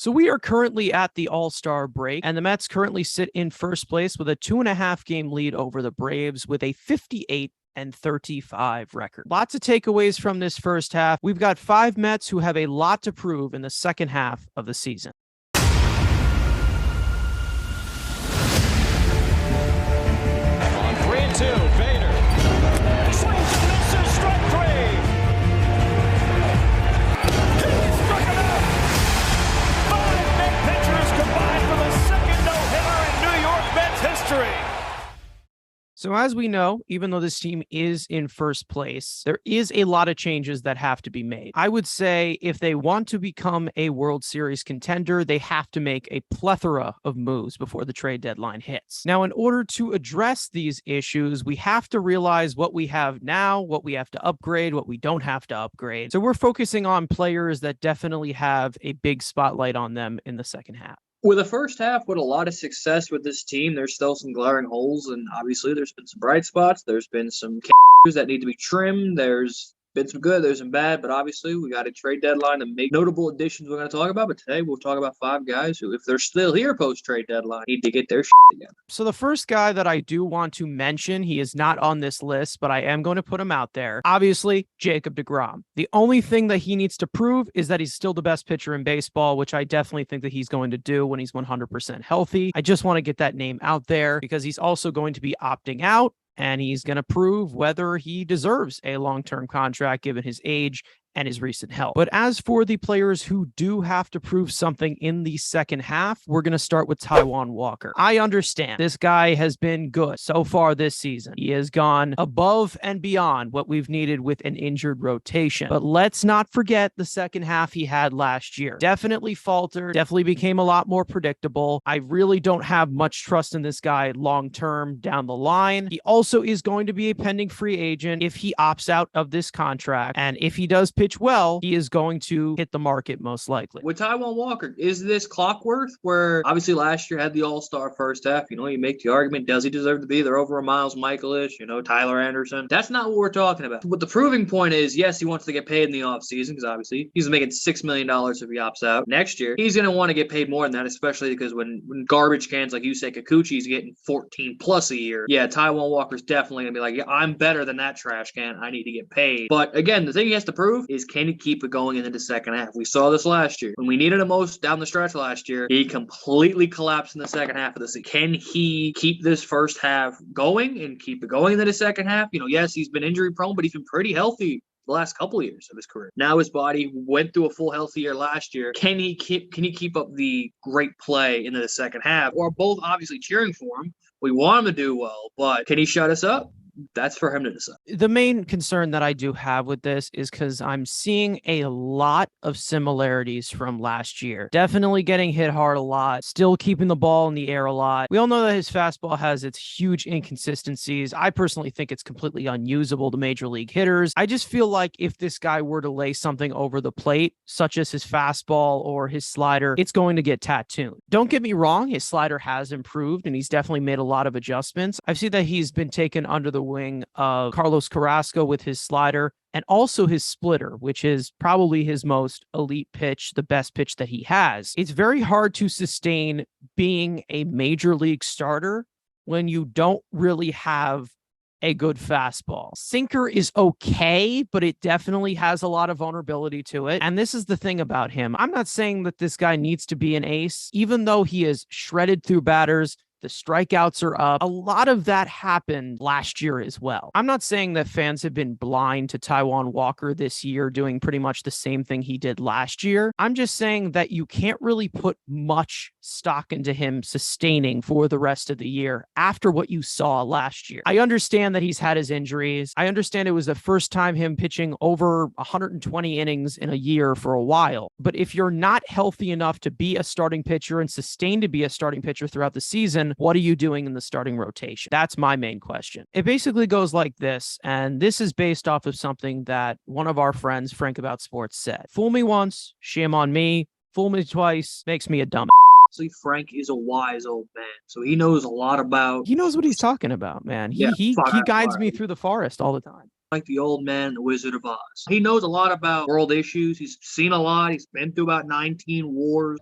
So we are currently at the All-Star break, and the Mets currently sit in first place with a 2.5-game lead over the Braves with a 58-35 record. Lots of takeaways from this first half. We've got 5 Mets who have a lot to prove in the second half of the season. On 3-2, Vader. Swings and misses, strike 3. He struck him out. 5 Met pitchers combined for the second no-hitter in New York Mets history. So as we know, even though this team is in first place, there is a lot of changes that have to be made. I would say if they want to become a World Series contender, they have to make a plethora of moves before the trade deadline hits. Now, in order to address these issues, we have to realize what we have now, what we have to upgrade, what we don't have to upgrade. So we're focusing on players that definitely have a big spotlight on them in the second half. With the first half, with a lot of success with this team, there's still some glaring holes, and obviously there's been some bright spots. There's been some that need to be trimmed. There's been some good, there's some bad, but obviously we got a trade deadline to make notable additions we're going to talk about. But today we'll talk about 5 guys who, if they're still here post-trade deadline, need to get their shit together. So the first guy that I do want to mention, he is not on this list, but I am going to put him out there. Obviously, Jacob Degrom. The only thing that he needs to prove is that he's still the best pitcher in baseball, which I definitely think that he's going to do when he's 100% healthy. I just want to get that name out there because he's also going to be opting out, and he's going to prove whether he deserves a long-term contract given his age and his recent health. But as for the players who do have to prove something in the second half, we're going to start with Taiwan Walker. I understand this guy has been good so far this season. He has gone above and beyond what we've needed with an injured rotation. But let's not forget the second half he had last year. Definitely faltered, definitely became a lot more predictable. I really don't have much trust in this guy long-term down the line. He also is going to be a pending free agent if he opts out of this contract. And if he does pitch well, he is going to hit the market most likely. With Taiwan Walker, is this clockwork where obviously last year had the all-star first half? You know, you make the argument, does he deserve to be there over a Miles Michaelish, Tyler Anderson? That's not what we're talking about. What the proving point is, yes, he wants to get paid in the offseason because obviously he's making $6 million if he opts out. Next year, he's going to want to get paid more than that, especially because when garbage cans like Yusei Kikuchi's getting 14 plus a year, yeah, Taiwan Walker's definitely going to be like, yeah, I'm better than that trash can. I need to get paid. But again, the thing he has to prove is can he keep it going into the second half? We saw this last year. When we needed him most down the stretch last year, he completely collapsed in the second half of the season. Can he keep this first half going and keep it going into the second half? Yes, he's been injury prone, but he's been pretty healthy the last couple of years of his career. Now his body went through a full healthy year last year. Can he keep up the great play into the second half? We're both obviously cheering for him. We want him to do well, but can he shut us up? That's for him to decide. The main concern that I do have with this is because I'm seeing a lot of similarities from last year. Definitely getting hit hard a lot, still keeping the ball in the air a lot. We all know that his fastball has its huge inconsistencies. I personally think it's completely unusable to major league hitters. I just feel like if this guy were to lay something over the plate, such as his fastball or his slider, it's going to get tattooed. Don't get me wrong, his slider has improved and he's definitely made a lot of adjustments. I've seen that he's been taken under the wing of Carlos Carrasco with his slider and also his splitter, which is probably his most elite pitch, the best pitch that he has. It's very hard to sustain being a major league starter when you don't really have a good fastball. Sinker is okay, but it definitely has a lot of vulnerability to it. And this is the thing about him. I'm not saying that this guy needs to be an ace, even though he is shredded through batters. The strikeouts are up. A lot of that happened last year as well. I'm not saying that fans have been blind to Taiwan Walker this year doing pretty much the same thing he did last year. I'm just saying that you can't really put much stock into him sustaining for the rest of the year after what you saw last year. I understand that he's had his injuries. I understand it was the first time him pitching over 120 innings in a year for a while. But if you're not healthy enough to be a starting pitcher and sustain to be a starting pitcher throughout the season, what are you doing in the starting rotation? That's my main question. It basically goes like this, and this is based off of something that one of our friends, Frank About Sports, said. Fool me once, shame on me. Fool me twice, makes me a dumb. See, Frank is a wise old man, so he knows a lot about. He knows what he's talking about, man. He guides me through the forest all the time. like the old man, the Wizard of Oz. He knows a lot about world issues. He's seen a lot. He's been through about 19 wars.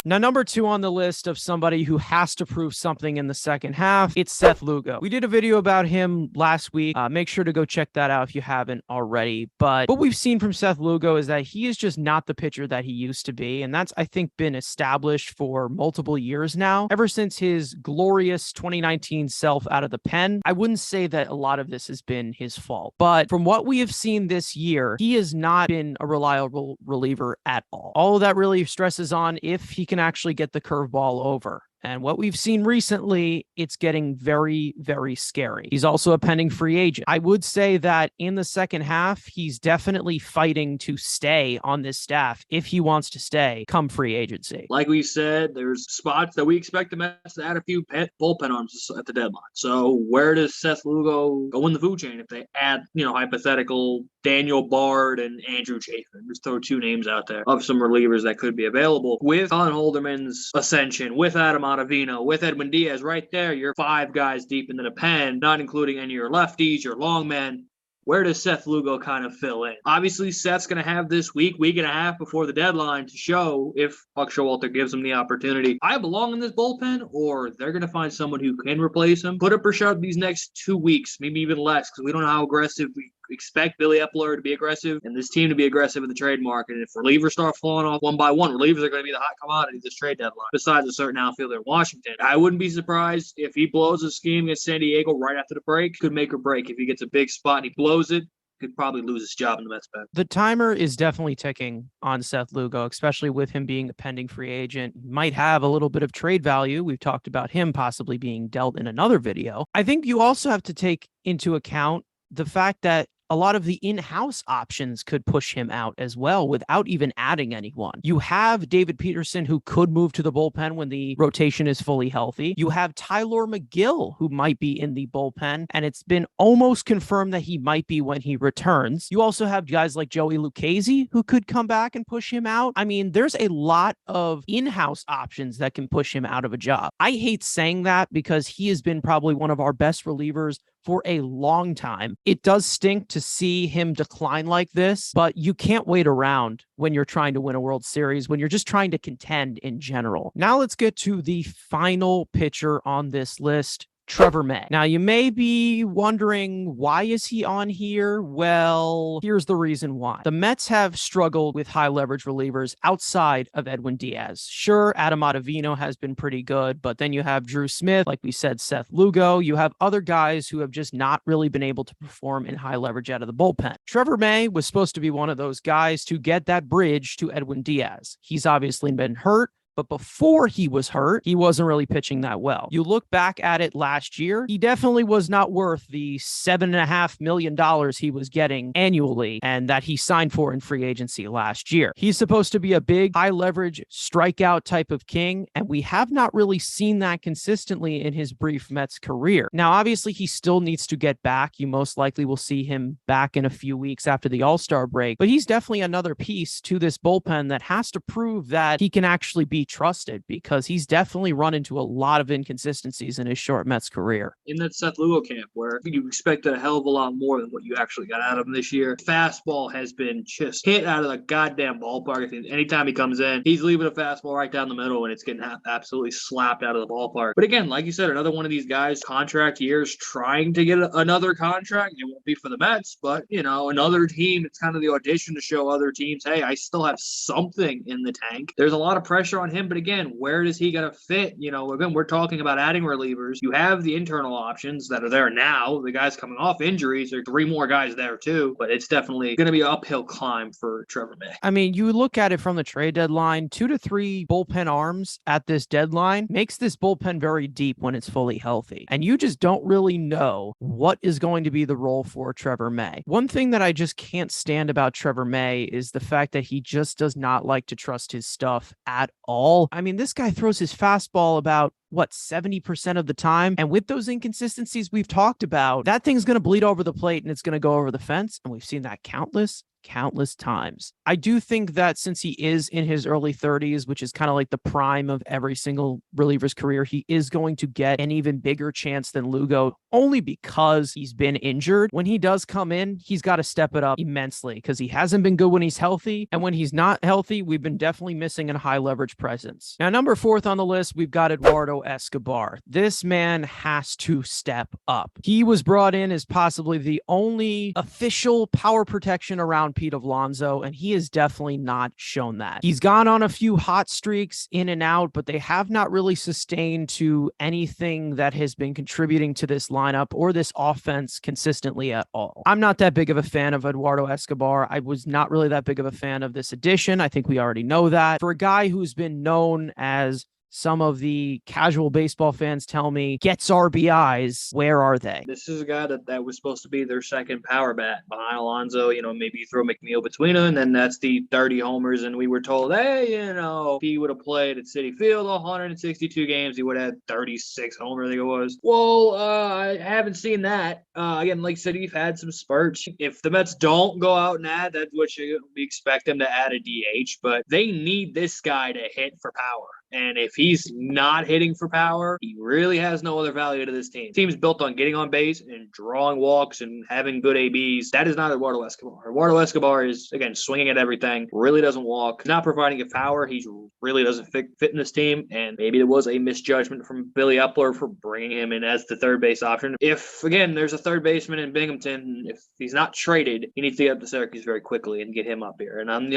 Now, number 2 on the list of somebody who has to prove something in the second half, it's Seth Lugo. We did a video about him last week. Make sure to go check that out if you haven't already. But what we've seen from Seth Lugo is that he is just not the pitcher that he used to be. And that's, I think, been established for multiple years now. Ever since his glorious 2019 self out of the pen, I wouldn't say that a lot of this has been his fault. But from what we have seen this year, he has not been a reliable reliever at all. All of that really stresses on if he can actually get the curveball over. And what we've seen recently, it's getting very, very scary. He's also a pending free agent. I would say that in the second half, he's definitely fighting to stay on this staff if he wants to stay come free agency. Like we said, there's spots that we expect the Mets to add a few bullpen arms at the deadline. So where does Seth Lugo go in the food chain if they add, hypothetical Daniel Bard and Andrew Chafin? Just throw 2 names out there of some relievers that could be available. With Colin Holderman's ascension, with Adam Ottavino, with Edwin Diaz right there, you're 5 guys deep into the pen, not including any of your lefties, your long men. Where does Seth Lugo kind of fill in? Obviously, Seth's going to have this week and a half before the deadline to show if Buck Showalter gives him the opportunity. I belong in this bullpen, or they're going to find someone who can replace him. Put up or shut these next 2 weeks, maybe even less, because we don't know how aggressive we expect Billy Epler to be aggressive and this team to be aggressive in the trade market. And if relievers start falling off one by one, relievers are going to be the hot commodity this trade deadline, besides a certain outfielder in Washington. I wouldn't be surprised if he blows a scheme against San Diego right after the break. Could make or break. If he gets a big spot and he blows it, could probably lose his job in the Mets pen. The timer is definitely ticking on Seth Lugo, especially with him being a pending free agent. Might have a little bit of trade value. We've talked about him possibly being dealt in another video. I think you also have to take into account the fact that a lot of the in-house options could push him out as well without even adding anyone. You have David Peterson, who could move to the bullpen when the rotation is fully healthy. You have Tyler McGill, who might be in the bullpen, and it's been almost confirmed that he might be when he returns. You also have guys like Joey Lucchesi, who could come back and push him out. I mean, there's a lot of in-house options that can push him out of a job. I hate saying that because he has been probably one of our best relievers for a long time. It does stink to see him decline like this, but you can't wait around when you're trying to win a World Series, when you're just trying to contend in general. Now let's get to the final pitcher on this list, Trevor Man. Now, you may be wondering, why is he on here? Well, here's the reason why. The Mets have struggled with high leverage relievers outside of Edwin Diaz. Sure, Adam Ottavino has been pretty good, but then you have Drew Smith, like we said, Seth Lugo. You have other guys who have just not really been able to perform in high leverage out of the bullpen. Trevor May was supposed to be one of those guys to get that bridge to Edwin Diaz. He's obviously been hurt, but before he was hurt, he wasn't really pitching that well. You look back at it last year, he definitely was not worth the $7.5 million he was getting annually and that he signed for in free agency last year. He's supposed to be a big, high leverage strikeout type of king, and we have not really seen that consistently in his brief Mets career. Now, obviously, he still needs to get back. You most likely will see him back in a few weeks after the All-Star break, but he's definitely another piece to this bullpen that has to prove that he can actually be trusted, because he's definitely run into a lot of inconsistencies in his short Mets career. In that Seth Lugo camp, where you expected a hell of a lot more than what you actually got out of him this year, fastball has been just hit out of the goddamn ballpark. I think anytime he comes in, he's leaving a fastball right down the middle, and it's getting absolutely slapped out of the ballpark. But again, like you said, another one of these guys, contract years, trying to get another contract. It won't be for the Mets, but, another team, it's kind of the audition to show other teams, hey, I still have something in the tank. There's a lot of pressure on him, but again, where does he got to fit? Again, we're talking about adding relievers. You have the internal options that are there now. The guys coming off injuries, there are 3 more guys there too, but it's definitely going to be an uphill climb for Trevor May. I mean, you look at it from the trade deadline, 2 to 3 bullpen arms at this deadline makes this bullpen very deep when it's fully healthy. And you just don't really know what is going to be the role for Trevor May. One thing that I just can't stand about Trevor May is the fact that he just does not like to trust his stuff at all. I mean, this guy throws his fastball about 70% of the time. And with those inconsistencies we've talked about, that thing's going to bleed over the plate and it's going to go over the fence. And we've seen that countless countless times. I do think that since he is in his early 30s, which is kind of like the prime of every single reliever's career, he is going to get an even bigger chance than Lugo, only because he's been injured. When he does come in, he's got to step it up immensely because he hasn't been good when he's healthy. And when he's not healthy, we've been definitely missing a high leverage presence. Now, number 4th on the list, we've got Eduardo Escobar. This man has to step up. He was brought in as possibly the only official power protection around Pete Alonso, and he has definitely not shown that. He's gone on a few hot streaks in and out, but they have not really sustained to anything that has been contributing to this lineup or this offense consistently at all. I'm not that big of a fan of Eduardo Escobar. I was not really that big of a fan of this addition. I think we already know that. For a guy who's been known as, some of the casual baseball fans tell me, gets RBIs, where are they? This is a guy that was supposed to be their second power bat behind Alonso. Maybe you throw McNeil between them, and then that's the 30 homers. And we were told, hey, if he would have played at Citi Field 162 games, he would have had 36 homers, I think it was. Well, I haven't seen that. Again, like I said, he's had some spurts. If the Mets don't go out and add, that's what we expect them to add a DH. But they need this guy to hit for power. And if he's not hitting for power, he really has no other value to this team. The team's built on getting on base and drawing walks and having good ABs. That is not Eduardo Escobar. Eduardo Escobar is, again, swinging at everything, really doesn't walk, not providing a power. He really doesn't fit in this team. And maybe there was a misjudgment from Billy Epler for bringing him in as the third base option. If, again, there's a third baseman in Binghamton, if he's not traded, he needs to get up to Syracuse very quickly and get him up here. And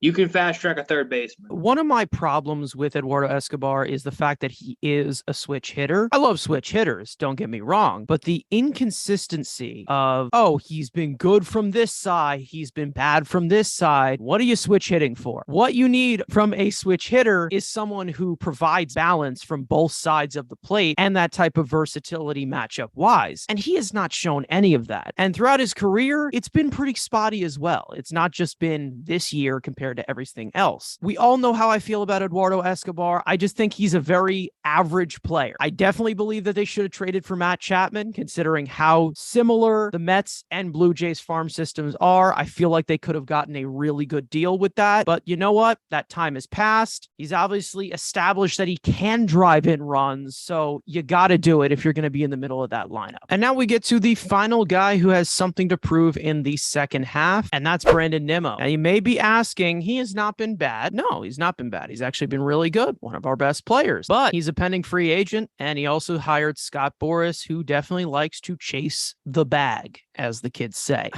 you can fast track a third baseman. One of my problems with Eduardo Escobar is the fact that he is a switch hitter. I love switch hitters, don't get me wrong, but the inconsistency of, he's been good from this side, he's been bad from this side. What are you switch hitting for? What you need from a switch hitter is someone who provides balance from both sides of the plate and that type of versatility matchup wise. And he has not shown any of that. And throughout his career, it's been pretty spotty as well. It's not just been this year compared to everything else. We all know how I feel about Eduardo Escobar. I just think he's a very average player. I definitely believe that they should have traded for Matt Chapman, considering how similar the Mets and Blue Jays farm systems are. I feel like they could have gotten a really good deal with that. But you know what? That time has passed. He's obviously established that he can drive in runs. So you got to do it if you're going to be in the middle of that lineup. And now we get to the final guy who has something to prove in the second half, and that's Brandon Nemo. Now you may be asking, he has not been bad. No, he's not been bad. He's actually been really good. One of our best players, but he's a pending free agent, and he also hired Scott Boras, who definitely likes to chase the bag, as the kids say.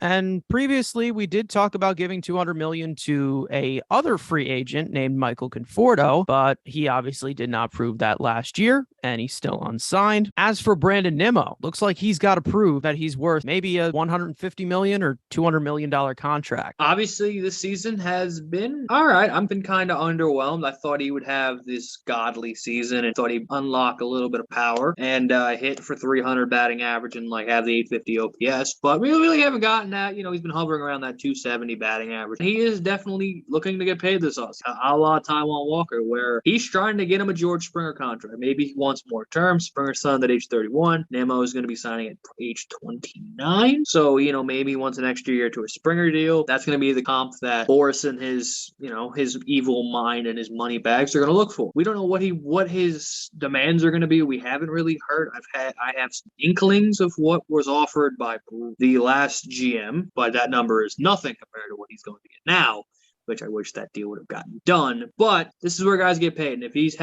And previously, we did talk about giving $200 million to a other free agent named Michael Conforto, but he obviously did not prove that last year, and he's still unsigned. As for Brandon Nemo, looks like he's got to prove that he's worth maybe a $150 million or $200 million contract. Obviously, this season has been all right. I've been kind of underwhelmed. I thought he would have this godly season and thought he'd unlock a little bit of power and hit for 300 batting average and have the 850 OPS, but we really haven't gotten that. He's been hovering around that 270 batting average. He is definitely looking to get paid this offseason, a la Taiwan Walker, where he's trying to get him a George Springer contract. Maybe he wants more term. Springer signed at age 31. Nemo is going to be signing at age 29. So, maybe he wants an extra year to a Springer deal. That's going to be the comp that Boras and his evil mind and his money bags are going to look for. We don't know what his demands are going to be. We haven't really heard. I have some inklings of what was offered by the last GM. But that number is nothing compared to what he's going to get now, which I wish that deal would have gotten done. But this is where guys get paid. And if he's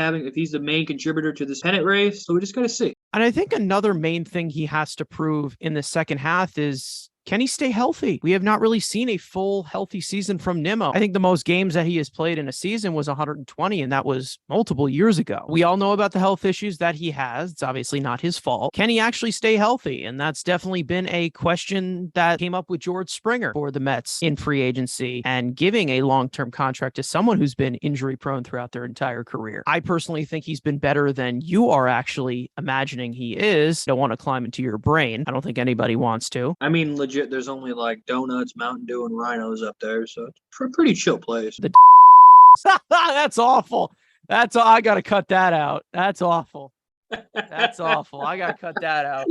the main contributor to this pennant race, so we just got to see. And I think another main thing he has to prove in the second half is, can he stay healthy? We have not really seen a full healthy season from Nemo. I think the most games that he has played in a season was 120, and that was multiple years ago. We all know about the health issues that he has. It's obviously not his fault. Can he actually stay healthy? And that's definitely been a question that came up with George Springer for the Mets in free agency and giving a long-term contract to someone who's been injury prone throughout their entire career. I personally think he's been better than you are actually imagining he is. Don't want to climb into your brain. I don't think anybody wants to. I mean, legit, there's only donuts, Mountain Dew, and Rhinos up there, so it's a pretty chill place. That's awful. I gotta cut that out. That's awful. That's awful. I got to cut that out.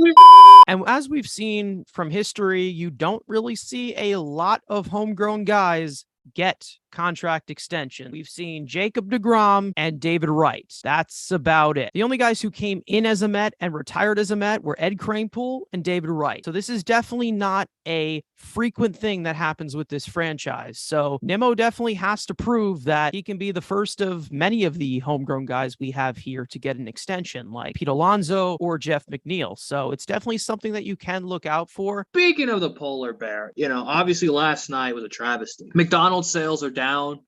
And as we've seen from history, you don't really see a lot of homegrown guys get contract extension. We've seen Jacob Degrom and David Wright. That's about it. The only guys who came in as a Met and retired as a Met were Ed Kranepool and David Wright. So this is definitely not a frequent thing that happens with this franchise. So Nemo definitely has to prove that he can be the first of many of the homegrown guys we have here to get an extension, like Pete Alonso or Jeff McNeil. So it's definitely something that you can look out for. Speaking of the polar bear, obviously last night was a travesty. McDonald's sales are down.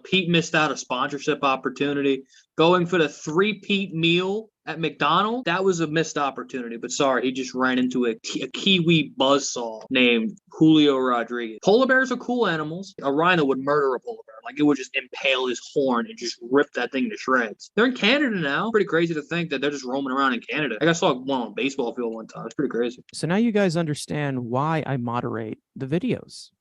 Pete missed out a sponsorship opportunity. Going for the three-peat meal at McDonald's, that was a missed opportunity. But sorry, he just ran into a Kiwi buzzsaw named Julio Rodriguez. Polar bears are cool animals. A rhino would murder a polar bear. Like, it would just impale his horn and just rip that thing to shreds. They're in Canada now. Pretty crazy to think that they're just roaming around in Canada. Like, I saw one on a baseball field one time. It's pretty crazy. So now you guys understand why I moderate the videos.